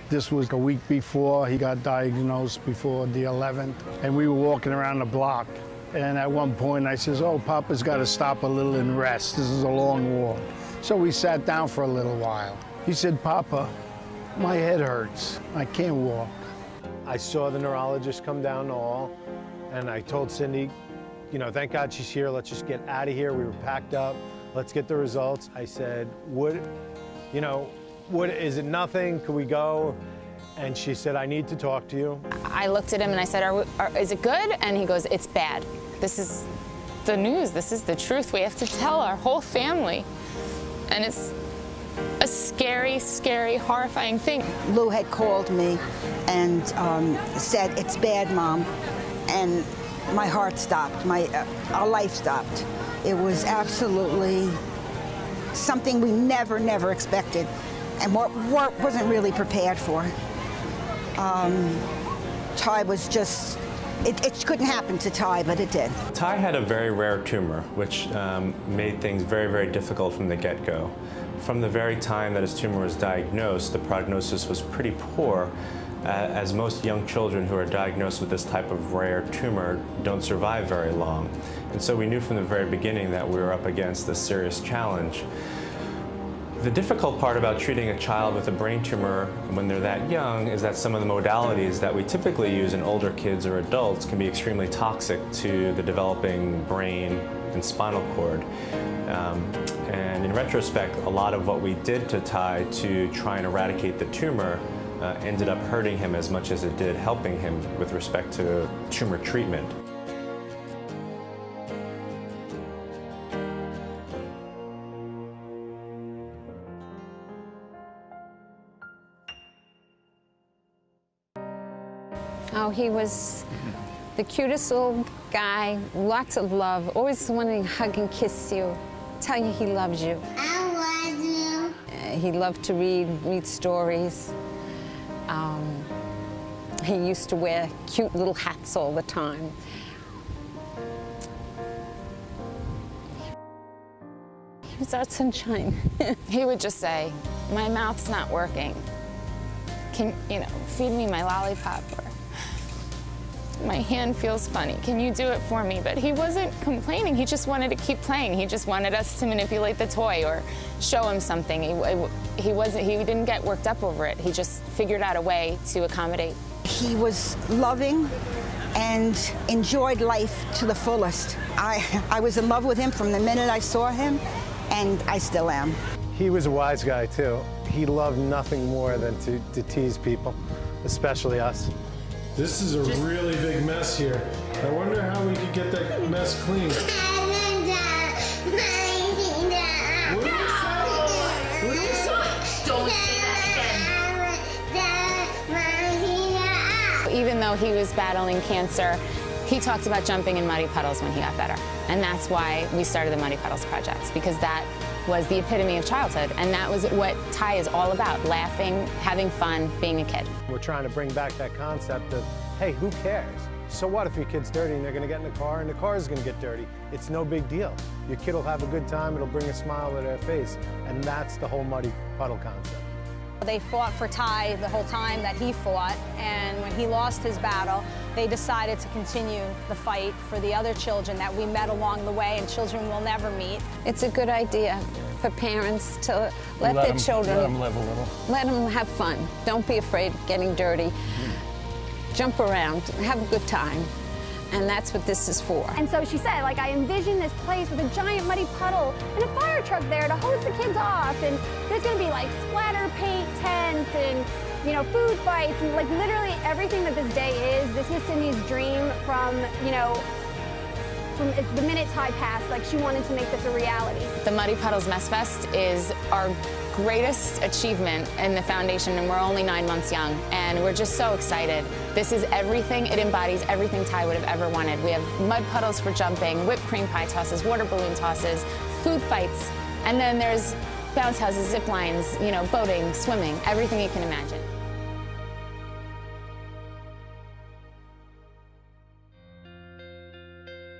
This was a week before he got diagnosed, before the 11th, and we were walking around the block. And at one point I says, oh, Papa's got to stop a little and rest. This is a long walk. So we sat down for a little while. He said, Papa, my head hurts. I can't walk. I saw the neurologist come down the hall, and I told Cindy, you know, thank God she's here. Let's just get out of here. We were packed up. Let's get the results. I said, is it nothing? Could we go? And she said, I need to talk to you. I looked at him and I said, is it good? And he goes, it's bad. This is the news. This is the truth. We have to tell our whole family. And it's a scary, scary, horrifying thing. Lou had called me and said, it's bad, Mom. And my heart stopped. Our life stopped. It was absolutely something we never expected, and wasn't really prepared for. Ty was just, it couldn't happen to Ty, but it did. Ty had a very rare tumor, which made things very difficult from the get-go. From the very time that his tumor was diagnosed, the prognosis was pretty poor, as most young children who are diagnosed with this type of rare tumor don't survive very long. And so we knew from the very beginning that we were up against a serious challenge. The difficult part about treating a child with a brain tumor when they're that young is that some of the modalities that we typically use in older kids or adults can be extremely toxic to the developing brain and spinal cord. And in retrospect, a lot of what we did to Ty to try and eradicate the tumor ended up hurting him as much as it did helping him with respect to tumor treatment. Oh, he was the cutest little guy, lots of love, always wanting to hug and kiss you, tell you he loves you. I love you. He loved to read stories. He used to wear cute little hats all the time. He was our sunshine. He would just say, my mouth's not working. Can, feed me my lollipop, or my hand feels funny. Can you do it for me? But he wasn't complaining. He just wanted to keep playing. He just wanted us to manipulate the toy or show him something. He didn't get worked up over it. He just figured out a way to accommodate. He was loving and enjoyed life to the fullest. I was in love with him from the minute I saw him, and I still am. He was a wise guy, too. He loved nothing more than to tease people, especially us. This is a really big mess here. I wonder how we could get that mess clean. What did you say? What did you say? Don't say that again. Even though he was battling cancer, he talked about jumping in muddy puddles when he got better. And that's why we started the Muddy Puddles Project, because that was the epitome of childhood. And that was what Ty is all about, laughing, having fun, being a kid. We're trying to bring back that concept of, hey, who cares? So what if your kid's dirty and they're gonna get in the car and the car is gonna get dirty? It's no big deal. Your kid will have a good time, it'll bring a smile to their face. And that's the whole muddy puddle concept. They fought for Ty the whole time that he fought, and when he lost his battle, they decided to continue the fight for the other children that we met along the way, and children will never meet. It's a good idea for parents to let their children let them live a little. Let them have fun. Don't be afraid of getting dirty. Jump around, have a good time. And that's what this is for. And so she said, I envision this place with a giant muddy puddle and a fire truck there to hose the kids off, and there's gonna be splatter paint tents and food fights, and literally everything that this day is. This was Cindy's dream from the minute Ty passed. She wanted to make this a reality. The Muddy Puddles Mess Fest is our greatest achievement in the foundation, and we're only 9 months young, and we're just so excited. This is everything. It embodies everything Ty would have ever wanted. We have mud puddles for jumping, whipped cream pie tosses, water balloon tosses, food fights, and then there's bounce houses, zip lines, boating, swimming, everything you can imagine.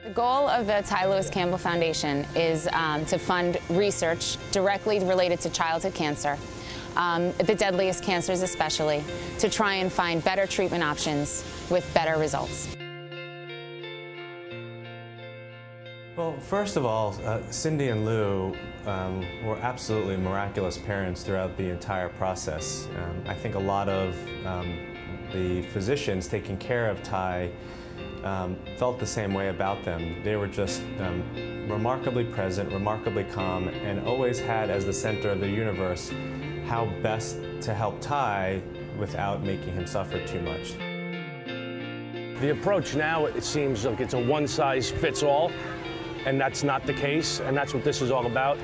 The goal of the Ty Lewis Campbell Foundation is to fund research directly related to childhood cancer. the deadliest cancers especially, to try and find better treatment options with better results. Well, first of all, Cindy and Lou were absolutely miraculous parents throughout the entire process. I think a lot of the physicians taking care of Ty felt the same way about them. They were just remarkably present, remarkably calm, and always had as the center of the universe how best to help Ty without making him suffer too much. The approach now, it seems like it's a one-size-fits-all, and that's not the case, and that's what this is all about,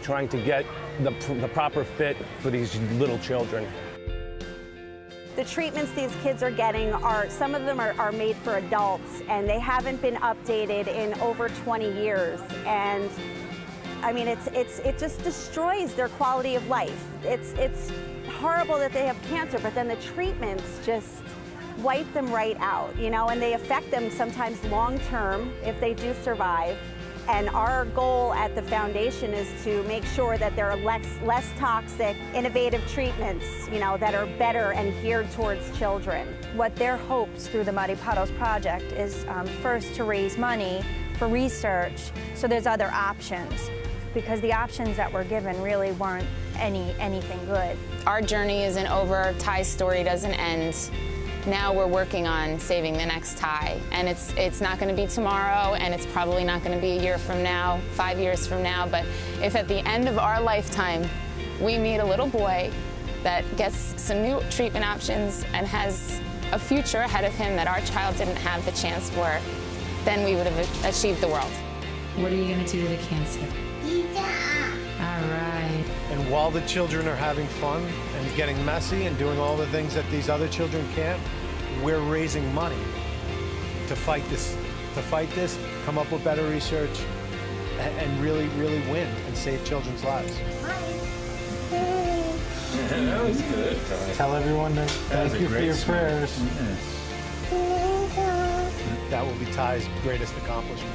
trying to get the proper fit for these little children. The treatments these kids are getting some of them are made for adults, and they haven't been updated in over 20 years. And I mean, it just destroys their quality of life. It's horrible that they have cancer, but then the treatments just wipe them right out, you know, and they affect them sometimes long term if they do survive. And our goal at the foundation is to make sure that there are less toxic, innovative treatments, you know, that are better and geared towards children. What their hopes through the Muddy Puddles Project is first to raise money for research, so there's other options, because the options that were given really weren't anything good. Our journey isn't over, Ty's story doesn't end. Now we're working on saving the next Ty, and it's not going to be tomorrow, and it's probably not going to be a year from now, 5 years from now, but if at the end of our lifetime we meet a little boy that gets some new treatment options and has a future ahead of him that our child didn't have the chance for, then we would have achieved the world. What are you going to do to the cancer? All right. And while the children are having fun and getting messy and doing all the things that these other children can't, we're raising money to fight this, come up with better research, and really, really win and save children's lives. That was good. Tell everyone that thank you for your prayers. That will be Ty's greatest accomplishment.